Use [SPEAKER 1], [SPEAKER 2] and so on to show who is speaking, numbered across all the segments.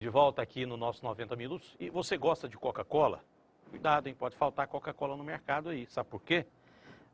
[SPEAKER 1] De volta aqui no nosso 90 Minutos. E você gosta de Coca-Cola? Cuidado, hein? Pode faltar Coca-Cola no mercado aí. Sabe por quê?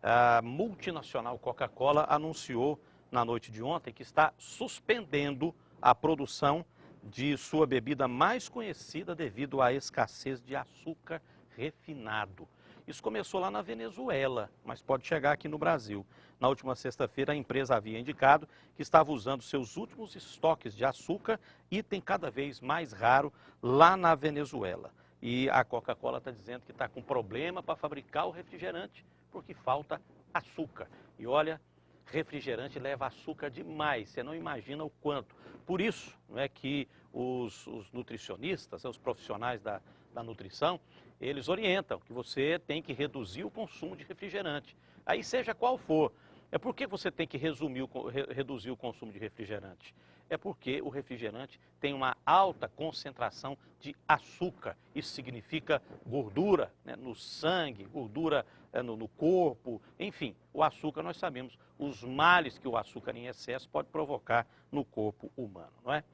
[SPEAKER 1] A multinacional Coca-Cola anunciou na noite de ontem que está suspendendo a produção de sua bebida mais conhecida devido à escassez de açúcar refinado. Isso começou lá na Venezuela, mas pode chegar aqui no Brasil. Na última sexta-feira, a empresa havia indicado que estava usando seus últimos estoques de açúcar, item cada vez mais raro, lá na Venezuela. E a Coca-Cola está dizendo que está com problema para fabricar o refrigerante, porque falta açúcar. E olha, refrigerante leva açúcar demais, você não imagina o quanto. Por isso, não é que os nutricionistas, os profissionais da nutrição, eles orientam que você tem que reduzir o consumo de refrigerante. Aí seja qual for. É por que você tem que reduzir o consumo de refrigerante? É porque o refrigerante tem uma alta concentração de açúcar. Isso significa gordura, né, no sangue, gordura no corpo, enfim. O açúcar, nós sabemos, os males que o açúcar em excesso pode provocar no corpo humano, não é?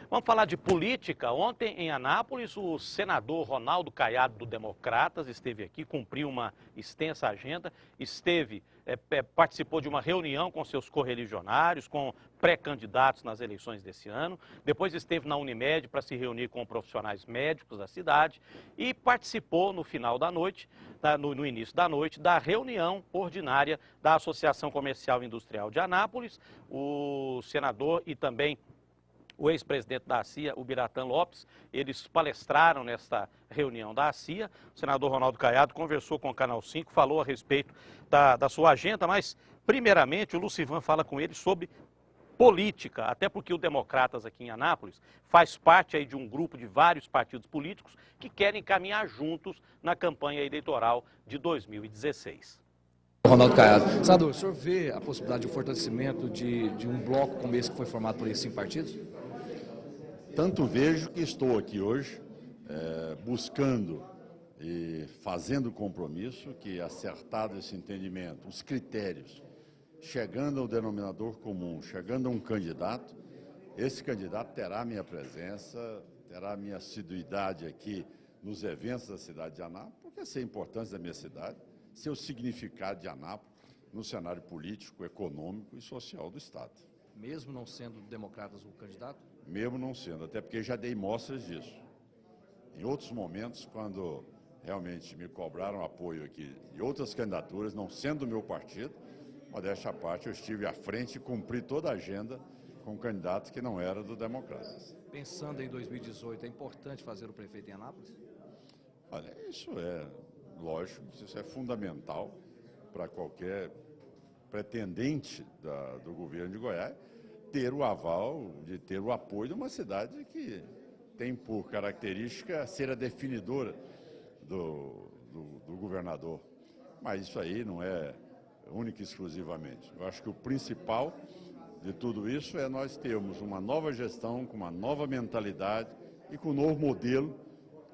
[SPEAKER 1] Vamos falar de política. Ontem, em Anápolis, o senador Ronaldo Caiado, do Democratas, esteve aqui, cumpriu uma extensa agenda, participou de uma reunião com seus correligionários, com pré-candidatos nas eleições desse ano, depois esteve na Unimed para se reunir com profissionais médicos da cidade e participou no final da noite, no início da noite, da reunião ordinária da Associação Comercial e Industrial de Anápolis. O senador e também o ex-presidente da ACIA, o Biratã Lopes, eles palestraram nesta reunião da ACIA. O senador Ronaldo Caiado conversou com o Canal 5, falou a respeito da sua agenda, mas, primeiramente, o Lucivan fala com ele sobre política, até porque o Democratas aqui em Anápolis faz parte aí de um grupo de vários partidos políticos que querem caminhar juntos na campanha eleitoral de 2016.
[SPEAKER 2] Ronaldo Caiado. Senador, o senhor vê a possibilidade de um fortalecimento de um bloco como esse que foi formado por esses 5 partidos?
[SPEAKER 3] Tanto vejo que estou aqui hoje buscando e fazendo compromisso que, acertado esse entendimento, os critérios, chegando ao denominador comum, chegando a um candidato, esse candidato terá minha presença, terá minha assiduidade aqui nos eventos da cidade de Anápolis, porque sei a importância da minha cidade, sei o significado de Anápolis no cenário político, econômico e social do Estado.
[SPEAKER 2] Mesmo não sendo Democratas o candidato?
[SPEAKER 3] Mesmo não sendo, até porque já dei mostras disso. Em outros momentos, quando realmente me cobraram apoio aqui de outras candidaturas, não sendo do meu partido, modéstia à parte, eu estive à frente e cumpri toda a agenda com um candidato que não era do Democratas.
[SPEAKER 2] Pensando em 2018, é importante fazer o prefeito em Anápolis?
[SPEAKER 3] Olha, isso é lógico, isso é fundamental para qualquer pretendente do governo de Goiás, ter o aval, de ter o apoio de uma cidade que tem por característica ser a definidora do governador. Mas isso aí não é única e exclusivamente. Eu acho que o principal de tudo isso é nós termos uma nova gestão, com uma nova mentalidade e com um novo modelo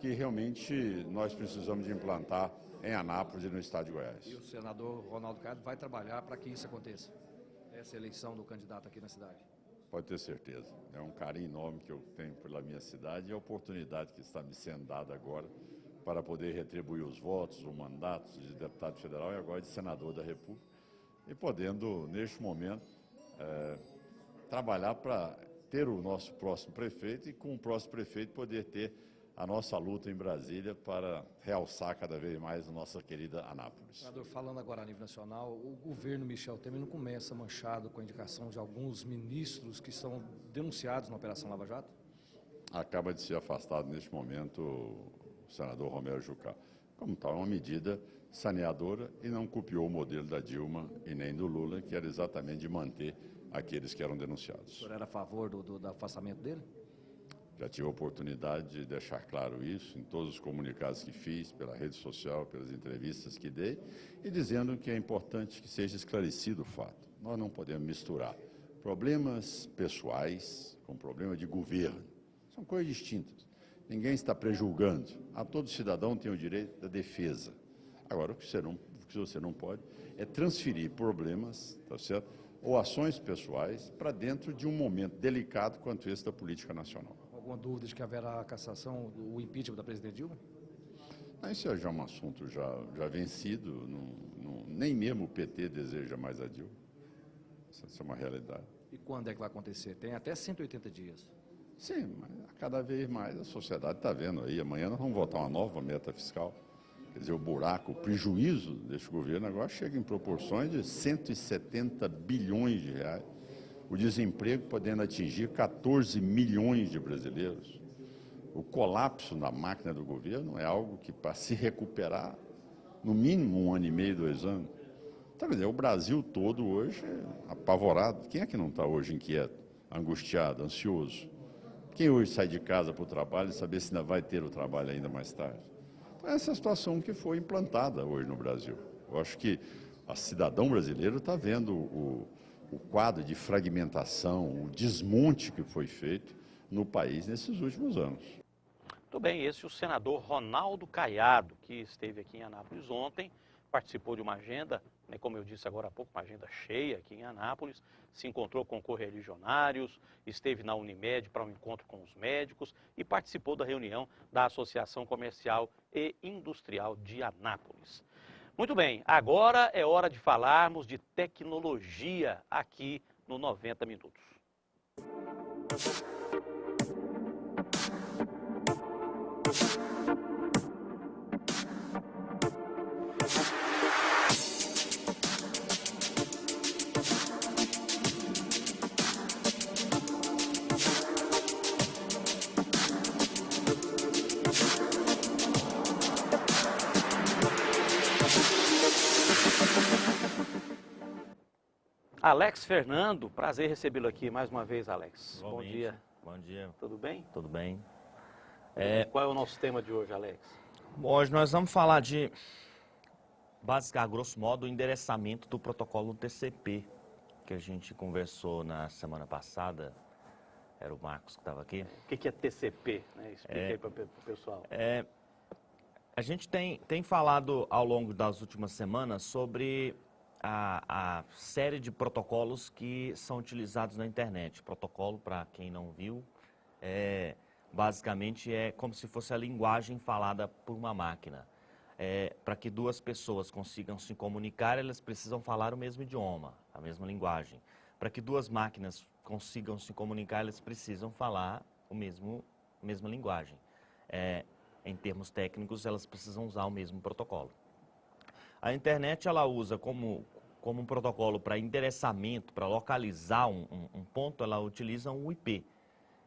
[SPEAKER 3] que realmente nós precisamos de implantar em Anápolis e no estado de Goiás.
[SPEAKER 2] E o senador Ronaldo Caiado vai trabalhar para que isso aconteça? Essa eleição do candidato aqui na cidade?
[SPEAKER 3] Pode ter certeza. É um carinho enorme que eu tenho pela minha cidade e a oportunidade que está me sendo dada agora para poder retribuir os votos, o mandato de deputado federal e agora de senador da República e podendo, neste momento, trabalhar para ter o nosso próximo prefeito e com o próximo prefeito poder ter a nossa luta em Brasília para realçar cada vez mais a nossa querida Anápolis.
[SPEAKER 2] Senador, falando agora a nível nacional, o governo Michel Temer não começa manchado com a indicação de alguns ministros que são denunciados na Operação Lava Jato?
[SPEAKER 3] Acaba de ser afastado neste momento o senador Romero Jucá. Como tal, é uma medida saneadora e não copiou o modelo da Dilma e nem do Lula, que era exatamente de manter aqueles que eram denunciados.
[SPEAKER 2] O senhor era a favor do afastamento dele?
[SPEAKER 3] Já tive a oportunidade de deixar claro isso em todos os comunicados que fiz, pela rede social, pelas entrevistas que dei, e dizendo que é importante que seja esclarecido o fato. Nós não podemos misturar problemas pessoais com problema de governo. São coisas distintas. Ninguém está prejulgando. A todo cidadão tem o direito da defesa. Agora, o que você não pode é transferir problemas, tá certo? Ou ações pessoais para dentro de um momento delicado quanto esse da política nacional.
[SPEAKER 2] Alguma dúvida de que haverá a cassação, o impeachment da presidente Dilma?
[SPEAKER 3] Isso já é um assunto já vencido, nem mesmo o PT deseja mais a Dilma. Isso é uma realidade.
[SPEAKER 2] E quando é que vai acontecer? Tem até 180 dias.
[SPEAKER 3] Sim, mas cada vez mais a sociedade está vendo aí. Amanhã nós vamos votar uma nova meta fiscal. Quer dizer, o buraco, o prejuízo deste governo agora chega em proporções de 170 bilhões de reais. O desemprego podendo atingir 14 milhões de brasileiros. O colapso na máquina do governo é algo que, para se recuperar, no mínimo 1 ano e meio, 2 anos. Então, quer dizer, o Brasil todo hoje é apavorado. Quem é que não está hoje inquieto, angustiado, ansioso? Quem hoje sai de casa para o trabalho e saber se ainda vai ter o trabalho ainda mais tarde? Então, essa é a situação que foi implantada hoje no Brasil. Eu acho que o cidadão brasileiro está vendo o quadro de fragmentação, o desmonte que foi feito no país nesses últimos anos.
[SPEAKER 1] Muito bem, esse é o senador Ronaldo Caiado, que esteve aqui em Anápolis ontem, participou de uma agenda, né, como eu disse agora há pouco, uma agenda cheia aqui em Anápolis, se encontrou com correligionários, esteve na Unimed para um encontro com os médicos e participou da reunião da Associação Comercial e Industrial de Anápolis. Muito bem, agora é hora de falarmos de tecnologia aqui no 90 Minutos. Alex Fernando, prazer recebê-lo aqui mais uma vez, Alex.
[SPEAKER 4] Igualmente.
[SPEAKER 1] Bom dia.
[SPEAKER 4] Bom dia.
[SPEAKER 1] Tudo bem?
[SPEAKER 4] Tudo bem?
[SPEAKER 1] Qual é o nosso tema de hoje, Alex?
[SPEAKER 4] Bom, hoje nós vamos falar de, a grosso modo, o endereçamento do protocolo TCP, que a gente conversou na semana passada. Era o Marcos que estava aqui.
[SPEAKER 1] O que é TCP? Né? Explica aí para o pessoal.
[SPEAKER 4] A gente tem falado ao longo das últimas semanas sobre a série de protocolos que são utilizados na internet. Protocolo, para quem não viu, basicamente é como se fosse a linguagem falada por uma máquina. Para que duas pessoas consigam se comunicar, elas precisam falar o mesmo idioma, a mesma linguagem. Para que duas máquinas consigam se comunicar, elas precisam falar a mesma linguagem. Em termos técnicos, elas precisam usar o mesmo protocolo. A internet ela usa como um protocolo para endereçamento, para localizar um ponto, ela utiliza um IP,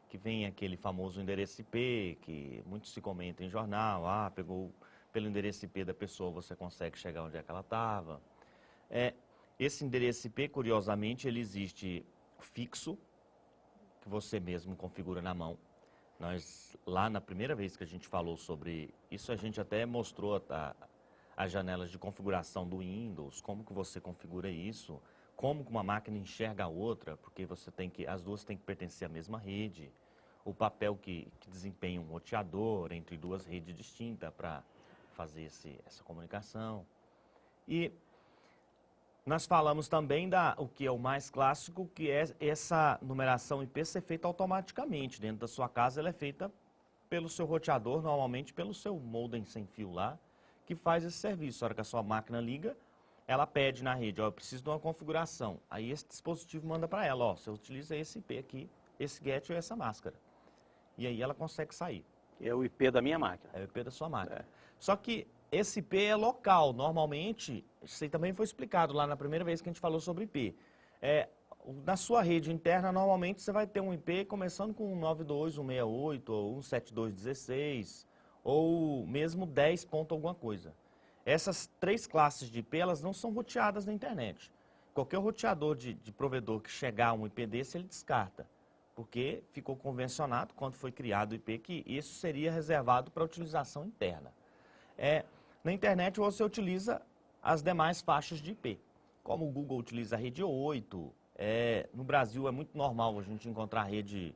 [SPEAKER 4] que vem aquele famoso endereço IP, que muito se comenta em jornal, pegou pelo endereço IP da pessoa, você consegue chegar onde é que ela estava. Esse endereço IP, curiosamente, ele existe fixo, que você mesmo configura na mão. Nós, lá na primeira vez que a gente falou sobre isso, a gente até mostrou as janelas de configuração do Windows, como que você configura isso, como que uma máquina enxerga a outra, porque as duas têm que pertencer à mesma rede, o papel que desempenha um roteador entre duas redes distintas para fazer essa comunicação. E nós falamos também o que é o mais clássico, que é essa numeração IP ser feita automaticamente. Dentro da sua casa ela é feita pelo seu roteador, normalmente pelo seu modem sem fio lá, que faz esse serviço. A hora que a sua máquina liga, ela pede na rede, eu preciso de uma configuração. Aí esse dispositivo manda para ela, você utiliza esse IP aqui, esse get ou essa máscara. E aí ela consegue sair.
[SPEAKER 1] É o IP da minha máquina.
[SPEAKER 4] É o IP da sua máquina. Só que esse IP é local. Normalmente, isso aí também foi explicado lá na primeira vez que a gente falou sobre IP. Na sua rede interna, normalmente você vai ter um IP começando com 192.168 ou 172.16 ou mesmo 10 ponto alguma coisa. Essas três classes de IP, elas não são roteadas na internet. Qualquer roteador de provedor que chegar a um IP desse, ele descarta. Porque ficou convencionado, quando foi criado o IP, que isso seria reservado para utilização interna. Na internet você utiliza as demais faixas de IP. Como o Google utiliza a rede 8, no Brasil é muito normal a gente encontrar rede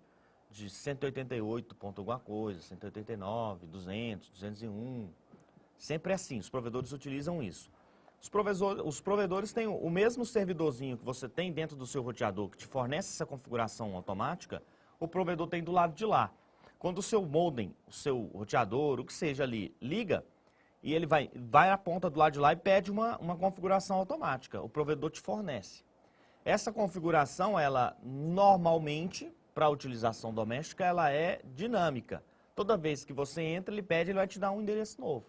[SPEAKER 4] de 188 ponto alguma coisa, 189, 200, 201. Sempre é assim, os provedores utilizam isso. Os provedores têm o mesmo servidorzinho que você tem dentro do seu roteador, que te fornece essa configuração automática, o provedor tem do lado de lá. Quando o seu modem, o seu roteador, o que seja ali, liga, e ele vai à ponta do lado de lá e pede uma configuração automática. O provedor te fornece. Essa configuração, ela normalmente, para utilização doméstica, ela é dinâmica. Toda vez que você entra, ele pede, ele vai te dar um endereço novo.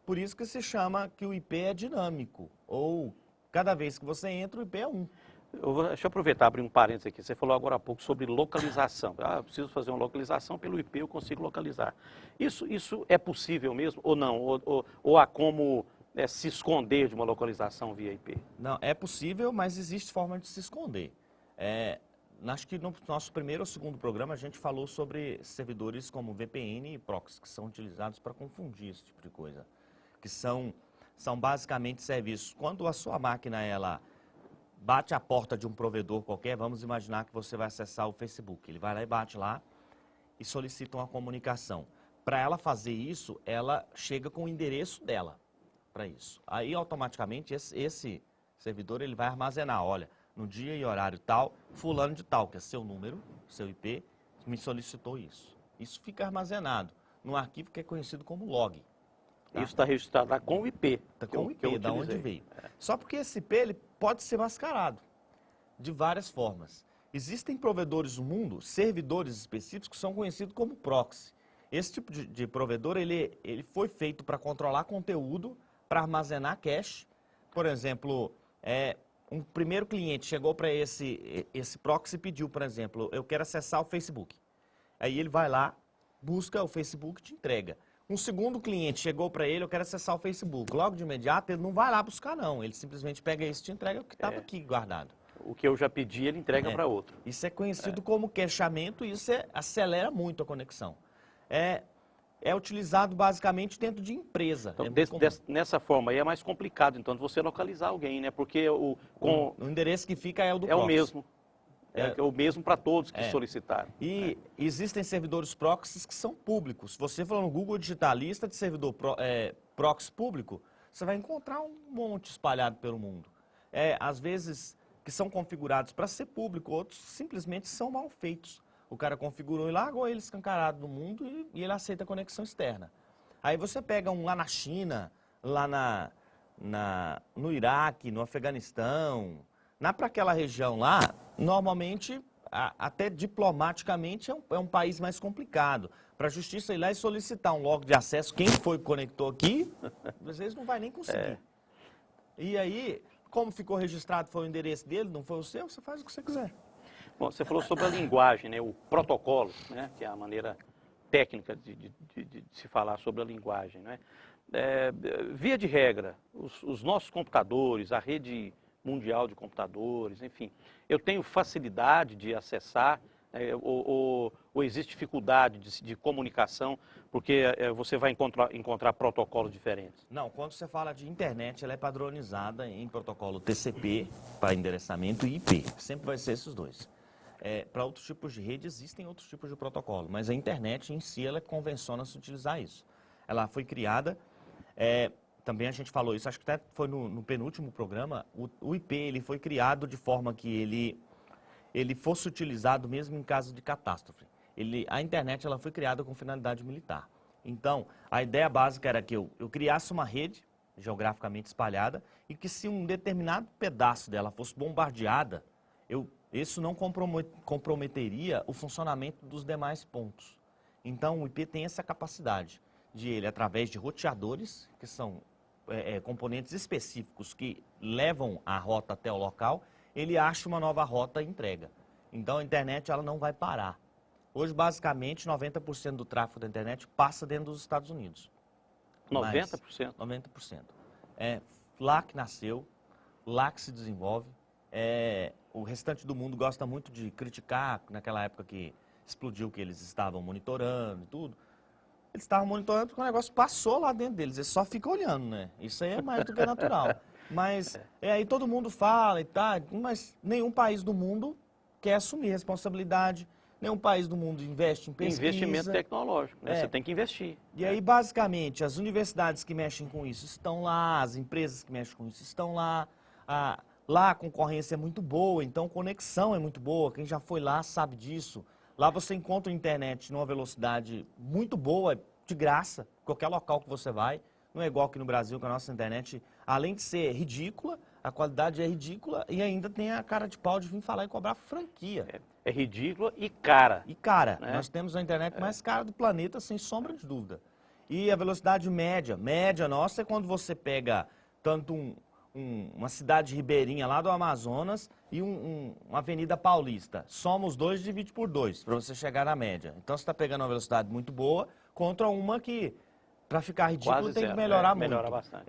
[SPEAKER 4] Por isso que se chama que o IP é dinâmico, ou cada vez que você entra, o IP é 1.
[SPEAKER 1] Deixa eu aproveitar e abrir um parênteses aqui. Você falou agora há pouco sobre localização. Eu preciso fazer uma localização, pelo IP eu consigo localizar. Isso é possível mesmo ou não? Ou há como se esconder de uma localização via IP?
[SPEAKER 4] Não, é possível, mas existe forma de se esconder. Acho que no nosso primeiro ou segundo programa a gente falou sobre servidores como VPN e proxy, que são utilizados para confundir esse tipo de coisa. Que são basicamente serviços. Quando a sua máquina, ela bate a porta de um provedor qualquer, vamos imaginar que você vai acessar o Facebook. Ele vai lá e bate lá e solicita uma comunicação. Para ela fazer isso, ela chega com o endereço dela para isso. Aí, automaticamente, esse servidor ele vai armazenar, olha, no dia e horário tal, fulano de tal, que é seu número, seu IP, me solicitou isso. Isso fica armazenado num arquivo que é conhecido como log. Tá?
[SPEAKER 1] Isso está registrado lá com o IP.
[SPEAKER 4] Está com o IP, da onde veio. Só porque esse IP ele pode ser mascarado de várias formas. Existem provedores no mundo, servidores específicos, que são conhecidos como proxy. Esse tipo de provedor ele foi feito para controlar conteúdo, para armazenar cache. Por exemplo, um primeiro cliente chegou para esse proxy e pediu, por exemplo, eu quero acessar o Facebook. Aí ele vai lá, busca o Facebook e te entrega. Um segundo cliente chegou para ele, eu quero acessar o Facebook. Logo de imediato, ele não vai lá buscar, não. Ele simplesmente pega isso e te entrega o que estava aqui guardado.
[SPEAKER 1] O que eu já pedi, ele entrega para outro.
[SPEAKER 4] Isso é conhecido como cacheamento e isso acelera muito a conexão. É utilizado basicamente dentro de empresa.
[SPEAKER 1] Então, nessa forma aí é mais complicado, então, de você localizar alguém, né? Porque o
[SPEAKER 4] endereço que fica é o do
[SPEAKER 1] proxy.
[SPEAKER 4] O mesmo.
[SPEAKER 1] É o mesmo para todos que solicitaram.
[SPEAKER 4] E existem servidores proxies que são públicos. Se você for no Google digitar lista de servidor proxy público, você vai encontrar um monte espalhado pelo mundo. Às vezes, que são configurados para ser público, outros simplesmente são mal feitos. O cara configurou e largou ele escancarado no mundo e ele aceita a conexão externa. Aí você pega um lá na China, lá no Iraque, no Afeganistão, para aquela região lá, normalmente, até diplomaticamente, é um país mais complicado. Para a justiça ir lá e solicitar um log de acesso, quem foi que conectou aqui, às vezes não vai nem conseguir. E aí, como ficou registrado, foi o endereço dele, não foi o seu, você faz o que você quiser.
[SPEAKER 1] Bom, você falou sobre a linguagem, né, o protocolo, né, que é a maneira técnica de se falar sobre a linguagem. Né? Via de regra, os nossos computadores, a rede mundial de computadores, enfim, eu tenho facilidade de acessar, ou existe dificuldade de comunicação, porque você vai encontrar protocolos diferentes?
[SPEAKER 4] Não, quando você fala de internet, ela é padronizada em protocolo TCP, para endereçamento, e IP. Sempre vai ser esses dois. Para outros tipos de rede, existem outros tipos de protocolo, mas a internet em si, ela convenciona-se utilizar isso. Ela foi criada... Também a gente falou isso, acho que até foi no penúltimo programa, o IP ele foi criado de forma que ele fosse utilizado mesmo em caso de catástrofe. A internet ela foi criada com finalidade militar. Então, a ideia básica era que eu criasse uma rede geograficamente espalhada e que se um determinado pedaço dela fosse bombardeada, isso não comprometeria o funcionamento dos demais pontos. Então, o IP tem essa capacidade de ele, através de roteadores, que são componentes específicos que levam a rota até o local, ele acha uma nova rota e entrega. Então a internet ela não vai parar. Hoje, basicamente, 90% do tráfego da internet passa dentro dos Estados Unidos.
[SPEAKER 1] 90%?
[SPEAKER 4] 90%. Lá que nasceu, lá que se desenvolve. O restante do mundo gosta muito de criticar, naquela época que explodiu, que eles estavam monitorando e tudo. Eles estavam monitorando porque o negócio passou lá dentro deles, eles só ficam olhando, né? Isso aí é mais do que natural. Mas aí todo mundo fala e tal, mas nenhum país do mundo quer assumir responsabilidade, nenhum país do mundo investe em pesquisa.
[SPEAKER 1] Investimento tecnológico, né? Você tem que investir.
[SPEAKER 4] E aí, basicamente, as universidades que mexem com isso estão lá, as empresas que mexem com isso estão lá, lá a concorrência é muito boa, então conexão é muito boa, quem já foi lá sabe disso. Lá você encontra internet numa velocidade muito boa, de graça, qualquer local que você vai. Não é igual aqui no Brasil, que a nossa internet, além de ser ridícula, a qualidade é ridícula e ainda tem a cara de pau de vir falar e cobrar franquia.
[SPEAKER 1] É ridícula e cara.
[SPEAKER 4] E cara,
[SPEAKER 1] né?
[SPEAKER 4] nós temos a internet mais cara do planeta, sem sombra de dúvida. E a velocidade média nossa é quando você pega tanto uma cidade ribeirinha lá do Amazonas e uma avenida paulista. Soma os dois e divide por 2, para você chegar na média. Então você está pegando uma velocidade muito boa contra uma que, para ficar ridículo,
[SPEAKER 1] Quase
[SPEAKER 4] tem
[SPEAKER 1] zero,
[SPEAKER 4] que melhorar muito.
[SPEAKER 1] Melhora bastante.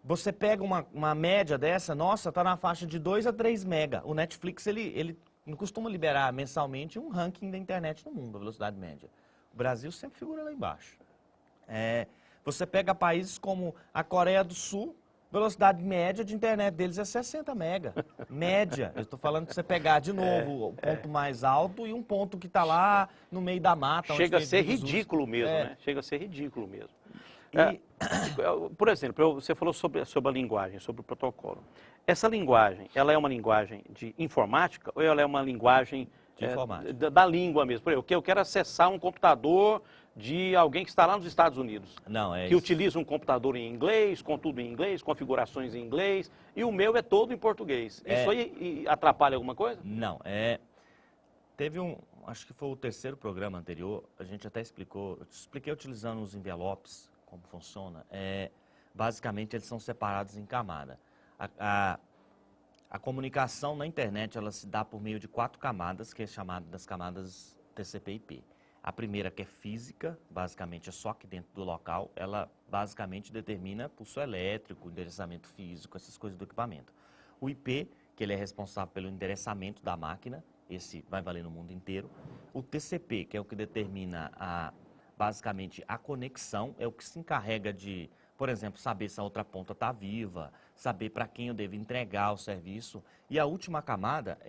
[SPEAKER 4] Você pega uma média dessa, nossa, tá na faixa de 2 a 3 mega. O Netflix, ele não costuma liberar mensalmente um ranking da internet no mundo, a velocidade média. O Brasil sempre figura lá embaixo. Você pega países como a Coreia do Sul, velocidade média de internet deles é 60 mega. Média. Eu estou falando que você pegar de novo o ponto mais alto e um ponto que está lá no meio da mata.
[SPEAKER 1] Chega a
[SPEAKER 4] onde
[SPEAKER 1] ser
[SPEAKER 4] tem Jesus.
[SPEAKER 1] ridículo mesmo, né? Chega a ser ridículo mesmo.
[SPEAKER 4] E-
[SPEAKER 1] Por exemplo, você falou sobre a linguagem, sobre o protocolo. Essa linguagem, ela é uma linguagem de informática ou ela é uma linguagem
[SPEAKER 4] De informática.
[SPEAKER 1] da língua mesmo? Por exemplo, eu quero acessar um computador de alguém que está lá nos Estados Unidos.
[SPEAKER 4] Não, é
[SPEAKER 1] Que
[SPEAKER 4] isso.
[SPEAKER 1] utiliza um computador em inglês, com tudo em inglês, configurações em inglês, e o meu é todo em português. Isso aí atrapalha alguma coisa?
[SPEAKER 4] Não, teve acho que foi o terceiro programa anterior, a gente até explicou, eu expliquei utilizando os envelopes, como funciona. Basicamente, eles são separados em camada. A comunicação na internet, ela se dá por meio de 4 camadas, que é chamada das camadas TCP/IP. A primeira, que é física, basicamente é só aqui dentro do local, ela basicamente determina pulso elétrico, endereçamento físico, essas coisas do equipamento. O IP, que ele é responsável pelo endereçamento da máquina, esse vai valer no mundo inteiro. O TCP, que é o que determina basicamente a conexão, é o que se encarrega de, por exemplo, saber se a outra ponta está viva, saber para quem eu devo entregar o serviço. E a última camada,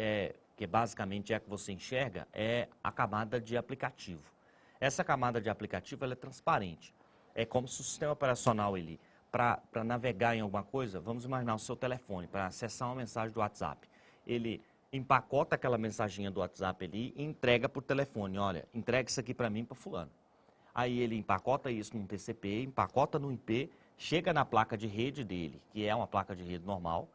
[SPEAKER 4] que basicamente é a que você enxerga, é a camada de aplicativo. Essa camada de aplicativo ela é transparente. É como se o sistema operacional, para navegar em alguma coisa, vamos imaginar o seu telefone, para acessar uma mensagem do WhatsApp. Ele empacota aquela mensaginha do WhatsApp ali e entrega por telefone. Olha, entrega isso aqui para mim, para fulano. Aí ele empacota isso num TCP, empacota no IP, chega na placa de rede dele, que é uma placa de rede normal,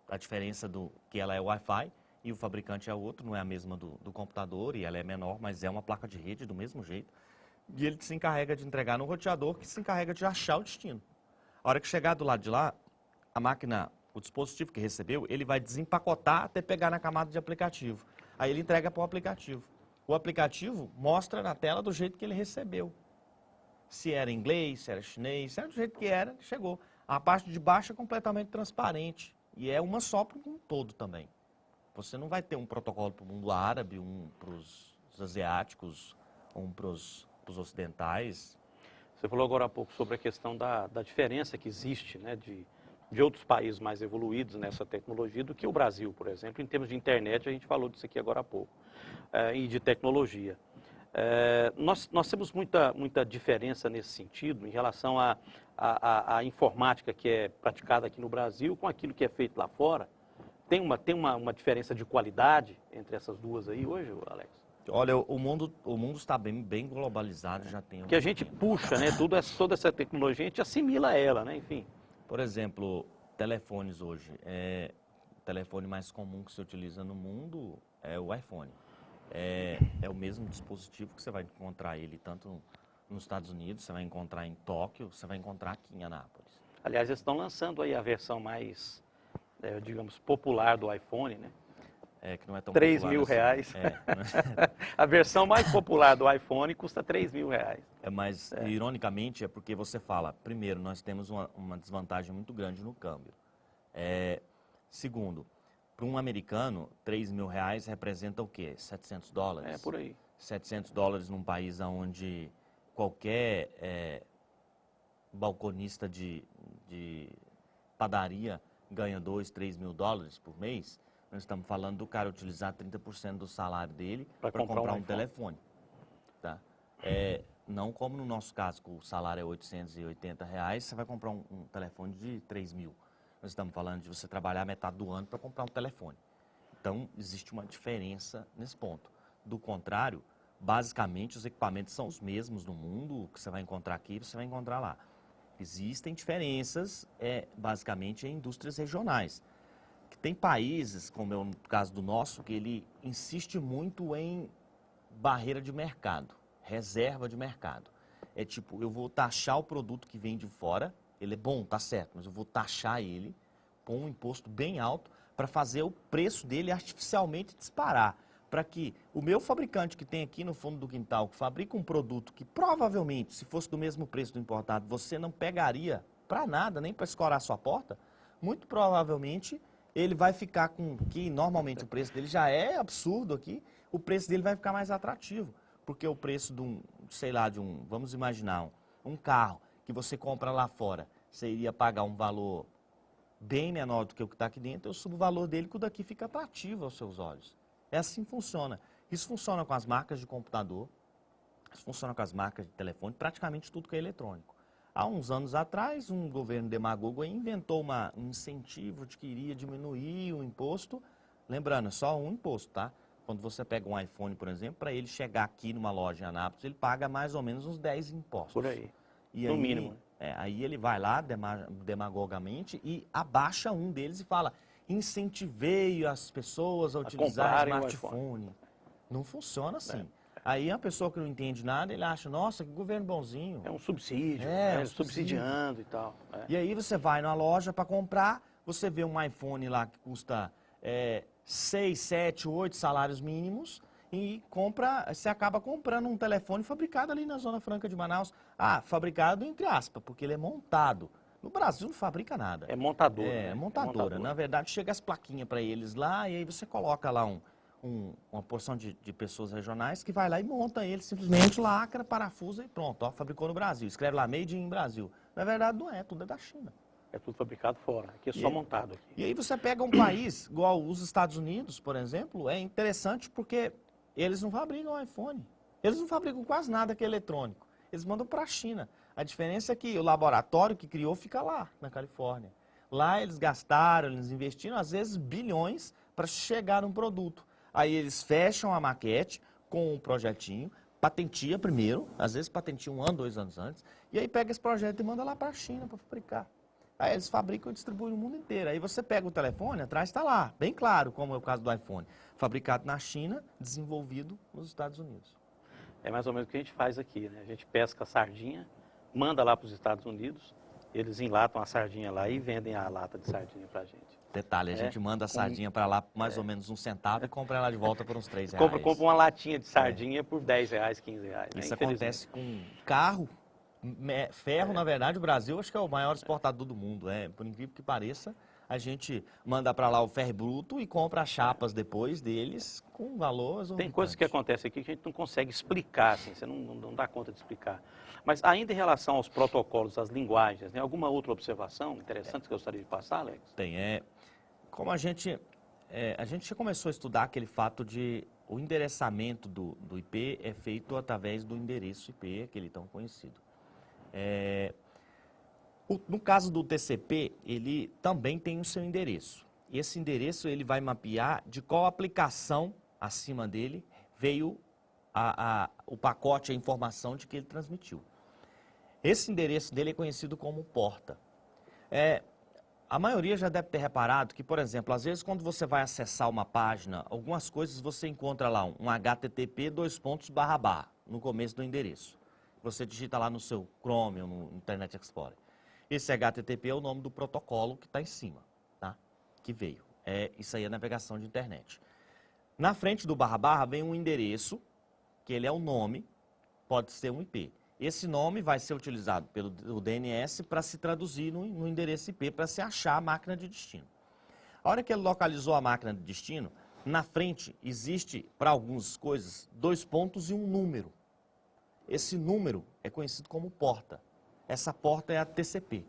[SPEAKER 4] a diferença que ela é Wi-Fi e o fabricante é outro, não é a mesma do computador e ela é menor, mas é uma placa de rede do mesmo jeito. E ele se encarrega de entregar no roteador, que se encarrega de achar o destino. A hora que chegar do lado de lá, a máquina, o dispositivo que recebeu, ele vai desempacotar até pegar na camada de aplicativo. Aí ele entrega para o aplicativo. O aplicativo mostra na tela do jeito que ele recebeu. Se era inglês, se era chinês, se era do jeito que era, chegou. A parte de baixo é completamente transparente. E é uma só para o mundo todo também. Você não vai ter um protocolo para o mundo árabe, um para os asiáticos, um para os ocidentais.
[SPEAKER 1] Você falou agora há pouco sobre a questão da diferença que existe, né, de outros países mais evoluídos nessa tecnologia do que o Brasil, por exemplo. Em termos de internet, a gente falou disso aqui agora há pouco, e de tecnologia. Nós temos muita diferença nesse sentido em relação à informática que é praticada aqui no Brasil com aquilo que é feito lá fora. Tem uma diferença de qualidade entre essas duas aí hoje, Alex?
[SPEAKER 4] Olha, o mundo está bem globalizado, já tem...
[SPEAKER 1] Que a gente puxa, né, toda essa tecnologia, a gente assimila ela, né, enfim.
[SPEAKER 4] Por exemplo, telefones hoje. O telefone mais comum que se utiliza no mundo é o iPhone. É o mesmo dispositivo que você vai encontrar ele tanto nos Estados Unidos, você vai encontrar em Tóquio, você vai encontrar aqui em Anápolis.
[SPEAKER 1] Aliás, eles estão lançando aí a versão mais, digamos, popular do iPhone, né?
[SPEAKER 4] Que não é tão
[SPEAKER 1] 3
[SPEAKER 4] popular
[SPEAKER 1] mil
[SPEAKER 4] assim.
[SPEAKER 1] reais. A versão mais popular do iPhone custa 3 mil reais.
[SPEAKER 4] Mas, ironicamente, é porque você fala, primeiro, nós temos uma desvantagem muito grande no câmbio. Segundo, para um americano, 3 mil reais representa o quê? 700 dólares?
[SPEAKER 1] É, por aí.
[SPEAKER 4] 700 dólares num país onde qualquer balconista de padaria ganha 2, 3 mil dólares por mês. Nós estamos falando do cara utilizar 30% do salário dele para comprar um telefone. Tá? Não como no nosso caso, que o salário é 880 reais, você vai comprar um telefone de 3 mil. Nós estamos falando de você trabalhar metade do ano para comprar um telefone. Então, existe uma diferença nesse ponto. do contrário, basicamente os equipamentos são os mesmos no mundo, o que você vai encontrar aqui, você vai encontrar lá. Existem diferenças, basicamente, em indústrias regionais. Tem países, como é o caso do nosso, que ele insiste muito em barreira de mercado, reserva de mercado. É tipo, eu vou taxar o produto que vem de fora, ele é bom, tá certo, mas eu vou taxar ele, pôr um imposto bem alto, para fazer o preço dele artificialmente disparar. Para que o meu fabricante que tem aqui no fundo do quintal, que fabrica um produto que provavelmente, se fosse do mesmo preço do importado, você não pegaria para nada, nem para escorar a sua porta, muito provavelmente ele vai ficar com, que normalmente o preço dele já é absurdo aqui, o preço dele vai ficar mais atrativo. Porque o preço de um, sei lá, vamos imaginar, um carro que você compra lá fora, você iria pagar um valor bem menor do que o que está aqui dentro, eu subo o valor dele que o daqui fica atrativo aos seus olhos. É assim que funciona. Isso funciona com as marcas de computador, isso funciona com as marcas de telefone, praticamente tudo que é eletrônico. Há uns anos atrás, um governo demagogo inventou um incentivo de que iria diminuir o imposto. Lembrando, é só um imposto, tá? Quando você pega um iPhone, por exemplo, para ele chegar aqui numa loja em Anápolis, ele paga mais ou menos uns 10 impostos.
[SPEAKER 1] Por aí,
[SPEAKER 4] e
[SPEAKER 1] no
[SPEAKER 4] aí,
[SPEAKER 1] mínimo.
[SPEAKER 4] Aí ele vai lá, demagogamente, e abaixa um deles e fala, incentivei as pessoas a utilizar smartphone. Não funciona assim. Aí a pessoa que não entende nada, ele acha, nossa, que governo bonzinho.
[SPEAKER 1] É um subsídio,
[SPEAKER 4] um
[SPEAKER 1] subsidiando e tal.
[SPEAKER 4] E aí você vai na loja para comprar, você vê um iPhone lá que custa 6, 7, 8 salários mínimos e você acaba comprando um telefone fabricado ali na Zona Franca de Manaus. Ah, fabricado entre aspas, porque ele é montado. No Brasil não fabrica nada.
[SPEAKER 1] É montadora.
[SPEAKER 4] É montadora. Na verdade, chega as plaquinhas para eles lá e aí você coloca lá uma porção de pessoas regionais que vai lá e monta ele, simplesmente lacra, parafusa e pronto. Ó, fabricou no Brasil. Escreve lá, made in Brasil. Na verdade não é, tudo é da China.
[SPEAKER 1] É tudo fabricado fora, aqui é só montado. Aqui.
[SPEAKER 4] E aí você pega um país, igual os Estados Unidos, por exemplo, é interessante porque eles não fabricam iPhone. Eles não fabricam quase nada que é eletrônico. Eles mandam para a China. A diferença é que o laboratório que criou fica lá, na Califórnia. Lá eles gastaram, eles investiram, às vezes, bilhões para chegar num produto. Aí eles fecham a maquete com um projetinho, patentia primeiro, às vezes patentia 1 ano, 2 anos antes, e aí pega esse projeto e manda lá para a China para fabricar. Aí eles fabricam e distribuem no mundo inteiro. Aí você pega o telefone, atrás está lá, bem claro, como é o caso do iPhone. Fabricado na China, desenvolvido nos Estados Unidos.
[SPEAKER 1] É mais ou menos o que a gente faz aqui, né? A gente pesca a sardinha, manda lá para os Estados Unidos, eles enlatam a sardinha lá e vendem a lata de sardinha para a gente.
[SPEAKER 4] Detalhe, a gente manda a sardinha para lá por mais ou menos 1 centavo e compra ela de volta por uns R$3.
[SPEAKER 1] Compra uma latinha de sardinha por R$10, R$15. Né?
[SPEAKER 4] Isso acontece com carro, ferro, na verdade, o Brasil acho que é o maior exportador do mundo. Por incrível que pareça, a gente manda para lá o ferro bruto e compra as chapas depois deles com valor exorbitante.
[SPEAKER 1] Tem coisas que acontecem aqui que a gente não consegue explicar, assim, você não dá conta de explicar. Mas ainda em relação aos protocolos, às linguagens, tem alguma outra observação interessante que eu gostaria de passar, Alex?
[SPEAKER 4] Tem, como a gente já começou a estudar aquele fato de o endereçamento do IP é feito através do endereço IP, aquele tão conhecido. No caso do TCP, ele também tem o seu endereço. Esse endereço ele vai mapear de qual aplicação acima dele veio o pacote, a informação de que ele transmitiu. Esse endereço dele é conhecido como porta. A maioria já deve ter reparado que, por exemplo, às vezes quando você vai acessar uma página, algumas coisas você encontra lá um HTTP // no começo do endereço. Você digita lá no seu Chrome ou no Internet Explorer. Esse HTTP é o nome do protocolo que está em cima, tá? Que veio. Isso aí é navegação de internet. Na frente do // vem um endereço, que ele é o nome, pode ser um IP. Esse nome vai ser utilizado pelo DNS para se traduzir no endereço IP, para se achar a máquina de destino. A hora que ele localizou a máquina de destino, na frente existe, para algumas coisas, 2 pontos e um número. Esse número é conhecido como porta. Essa porta é a TCP.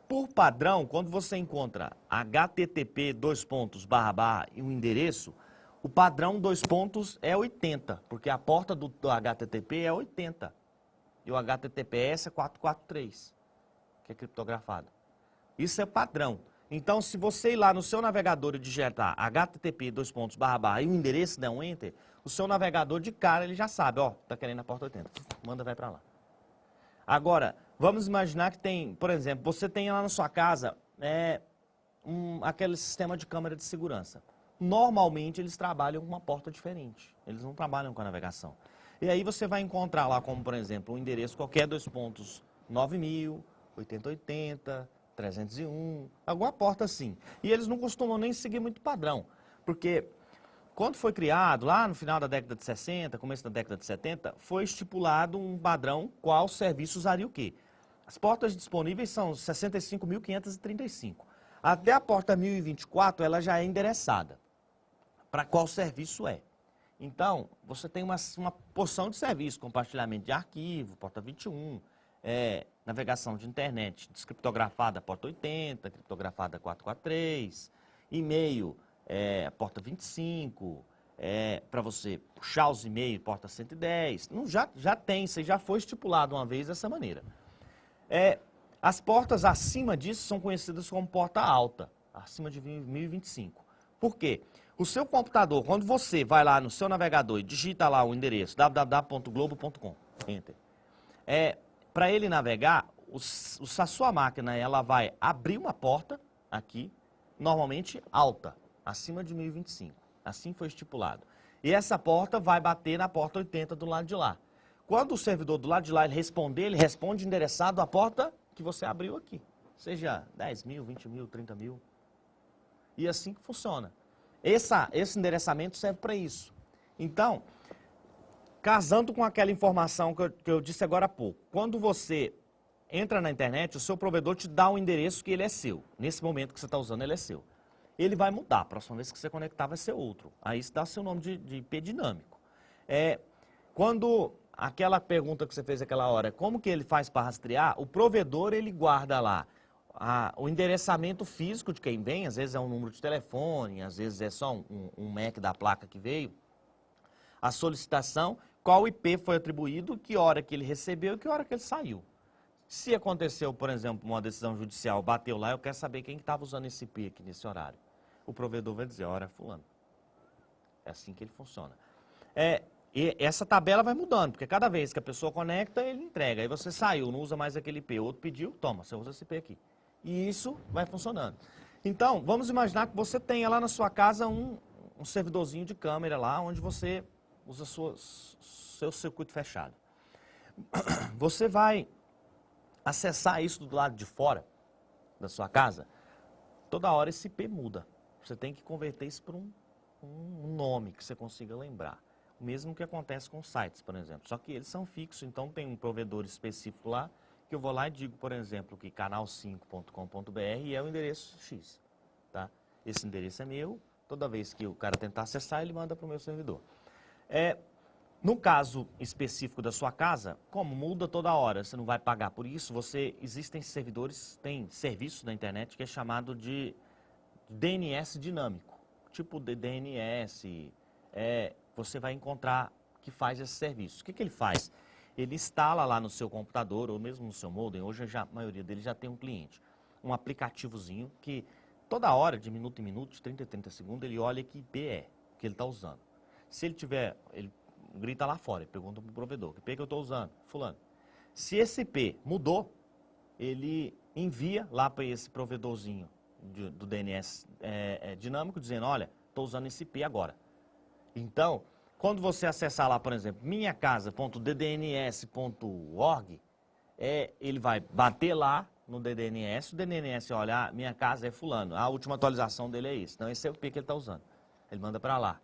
[SPEAKER 4] Por padrão, quando você encontra HTTP // e um endereço, o padrão 2 pontos é 80, porque a porta do HTTP é 80. E o HTTPS é 443, que é criptografado. Isso é padrão. Então, se você ir lá no seu navegador e digitar HTTP // e o endereço der um Enter, o seu navegador de cara, ele já sabe, ó, tá querendo a porta 80, manda, vai para lá. Agora, vamos imaginar que tem, por exemplo, você tem lá na sua casa aquele sistema de câmera de segurança. Normalmente eles trabalham com uma porta diferente, eles não trabalham com a navegação. E aí você vai encontrar lá, como por exemplo, um endereço qualquer, 9000, 8080, 301, alguma porta assim. E eles não costumam nem seguir muito padrão, porque quando foi criado, lá no final da década de 60, começo da década de 70, foi estipulado um padrão qual serviço usaria o quê? As portas disponíveis são 65.535. Até a porta 1024, ela já é endereçada. Para qual serviço é? Então, você tem uma porção de serviço, compartilhamento de arquivo, porta 21, navegação de internet descriptografada, porta 80, criptografada 443, e-mail, porta 25, para você puxar os e-mails, porta 110. Não, já tem, isso já foi estipulado uma vez dessa maneira. As portas acima disso são conhecidas como porta alta, acima de 1025. Por quê? O seu computador, quando você vai lá no seu navegador e digita lá o endereço www.globo.com, enter, para ele navegar, a sua máquina ela vai abrir uma porta aqui, normalmente alta, acima de 1025. Assim foi estipulado. E essa porta vai bater na porta 80 do lado de lá. Quando o servidor do lado de lá ele responder, ele responde endereçado à porta que você abriu aqui. Seja 10 mil, 20 mil, 30 mil. E assim que funciona. Esse endereçamento serve para isso. Então, casando com aquela informação que eu disse agora há pouco, quando você entra na internet, o seu provedor te dá um endereço que ele é seu. Nesse momento que você está usando, ele é seu. Ele vai mudar, a próxima vez que você conectar vai ser outro. Aí você dá seu nome de IP dinâmico. Quando aquela pergunta que você fez aquela hora, como que ele faz para rastrear? O provedor, ele guarda lá o endereçamento físico de quem vem, às vezes é um número de telefone, às vezes é só um MAC da placa que veio, a solicitação, qual IP foi atribuído, que hora que ele recebeu e que hora que ele saiu. Se aconteceu, por exemplo, uma decisão judicial, bateu lá, eu quero saber quem estava usando esse IP aqui nesse horário. O provedor vai dizer, hora fulano. É assim que ele funciona. E essa tabela vai mudando, porque cada vez que a pessoa conecta, ele entrega. Aí você saiu, não usa mais aquele IP, outro pediu, toma, você usa esse IP aqui. E isso vai funcionando. Então, vamos imaginar que você tenha lá na sua casa um servidorzinho de câmera lá, onde você usa seu circuito fechado. Você vai acessar isso do lado de fora da sua casa, toda hora esse IP muda. Você tem que converter isso para um nome que você consiga lembrar. O mesmo que acontece com sites, por exemplo. Só que eles são fixos, então tem um provedor específico lá, que eu vou lá e digo, por exemplo, que canal5.com.br é o endereço X. Tá? Esse endereço é meu, toda vez que o cara tentar acessar, ele manda para o meu servidor. No caso específico da sua casa, como muda toda hora, você não vai pagar por isso, existem servidores, tem serviço na internet que é chamado de DNS dinâmico. Tipo de DNS, você vai encontrar que faz esse serviço. O que ele faz? Ele instala lá no seu computador, ou mesmo no seu modem, hoje a maioria deles já tem um cliente, um aplicativozinho que toda hora, de minuto em minuto, de 30 em 30 segundos, ele olha que IP é que ele está usando. Se ele tiver, ele grita lá fora, ele pergunta para o provedor, que IP que eu estou usando? Fulano. Se esse IP mudou, ele envia lá para esse provedorzinho do DNS dinâmico, dizendo, olha, estou usando esse IP agora. Então, quando você acessar lá, por exemplo, minhacasa.ddns.org, ele vai bater lá no DDNS, o DDNS olha, minha casa é fulano, a última atualização dele é esse. Então, esse é o IP que ele está usando. Ele manda para lá.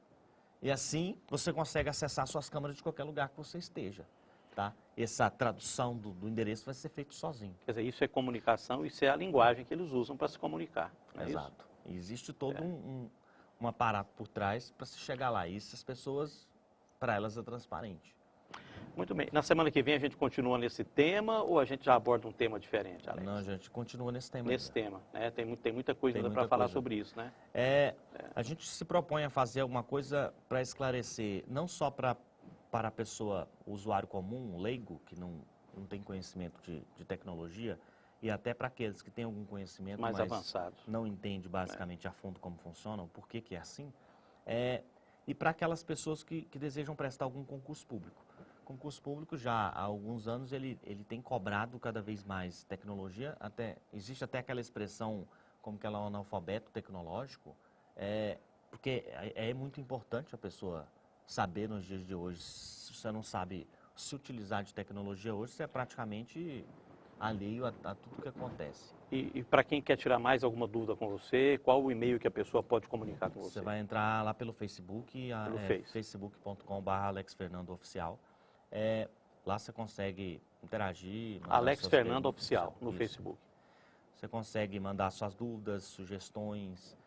[SPEAKER 4] E assim, você consegue acessar suas câmeras de qualquer lugar que você esteja. Tá? Essa tradução do endereço vai ser feito sozinho.
[SPEAKER 1] Quer dizer, isso é comunicação, isso é a linguagem que eles usam para se comunicar.
[SPEAKER 4] Exato. E existe todo um aparato por trás para se chegar lá. E isso as pessoas, para elas é transparente.
[SPEAKER 1] Muito bem. Na semana que vem a gente continua nesse tema ou a gente já aborda um tema diferente, Alex?
[SPEAKER 4] Não, a gente continua nesse tema.
[SPEAKER 1] Nesse tema, né? Tem muita coisa ainda para falar sobre isso, né?
[SPEAKER 4] A gente se propõe a fazer alguma coisa para esclarecer, não só para a pessoa, o usuário comum, leigo, que não tem conhecimento de tecnologia, e até para aqueles que têm algum conhecimento,
[SPEAKER 1] mais
[SPEAKER 4] mas
[SPEAKER 1] avançados,
[SPEAKER 4] não entende basicamente a fundo como funciona, o porquê que é assim, e para aquelas pessoas que desejam prestar algum concurso público. O concurso público já há alguns anos ele tem cobrado cada vez mais tecnologia, existe até aquela expressão como que ela é um analfabeto tecnológico, porque é muito importante a pessoa saber nos dias de hoje. Se você não sabe se utilizar de tecnologia hoje, você é praticamente alheio a tudo que acontece.
[SPEAKER 1] E para quem quer tirar mais alguma dúvida com você, qual o e-mail que a pessoa pode comunicar com você?
[SPEAKER 4] Você vai entrar lá pelo Facebook, facebook.com/AlexFernandoOficial. Lá você consegue interagir.
[SPEAKER 1] Alex Fernando Oficial no Facebook.
[SPEAKER 4] Você consegue mandar suas dúvidas, sugestões,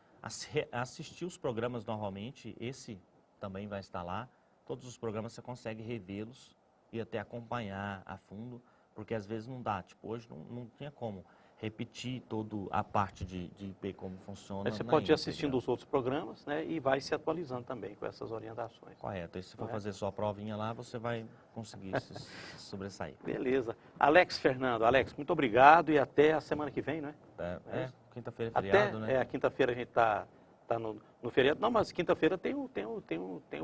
[SPEAKER 4] assistir os programas normalmente. Esse também vai estar lá. Todos os programas você consegue revê-los e até acompanhar a fundo, porque às vezes não dá. Tipo, hoje não tinha como repetir toda a parte de IP, como funciona.
[SPEAKER 1] Aí você pode ir assistindo os outros programas, né, e vai se atualizando também com essas orientações.
[SPEAKER 4] Correto. E se for fazer sua provinha lá, você vai conseguir se sobressair.
[SPEAKER 1] Beleza. Alex Fernando, Alex, muito obrigado e até a semana que vem, né?
[SPEAKER 4] Quinta-feira é feriado, né?
[SPEAKER 1] A quinta-feira a gente tá no feriado. Não, mas quinta-feira tem o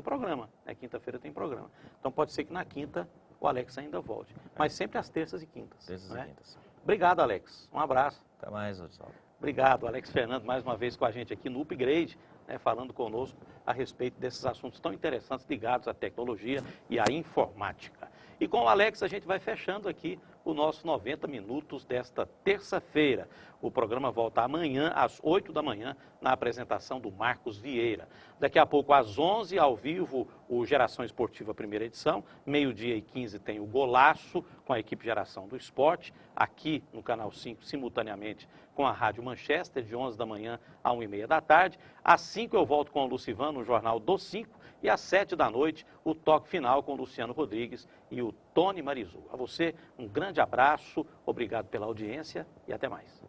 [SPEAKER 1] programa. Né? Quinta-feira tem programa. Então pode ser que na quinta o Alex ainda volte. Mas sempre às terças e quintas.
[SPEAKER 4] Terças e quintas.
[SPEAKER 1] Obrigado, Alex. Um abraço.
[SPEAKER 4] Até mais, Oswaldo.
[SPEAKER 1] Obrigado, Alex Fernando, mais uma vez com a gente aqui no Upgrade, né, falando conosco a respeito desses assuntos tão interessantes ligados à tecnologia e à informática. E com o Alex a gente vai fechando aqui o nosso 90 minutos desta terça-feira. O programa volta amanhã às 8 da manhã na apresentação do Marcos Vieira. Daqui a pouco às 11 ao vivo o Geração Esportiva primeira edição. 12h15 tem o Golaço com a equipe Geração do Esporte. Aqui no Canal 5 simultaneamente com a Rádio Manchester de 11 da manhã a 1h30 da tarde. Às 5 eu volto com o Lucivano no Jornal do 5. E às 7 da noite, o toque final com o Luciano Rodrigues e o Tony Marizu. A você, um grande abraço, obrigado pela audiência e até mais.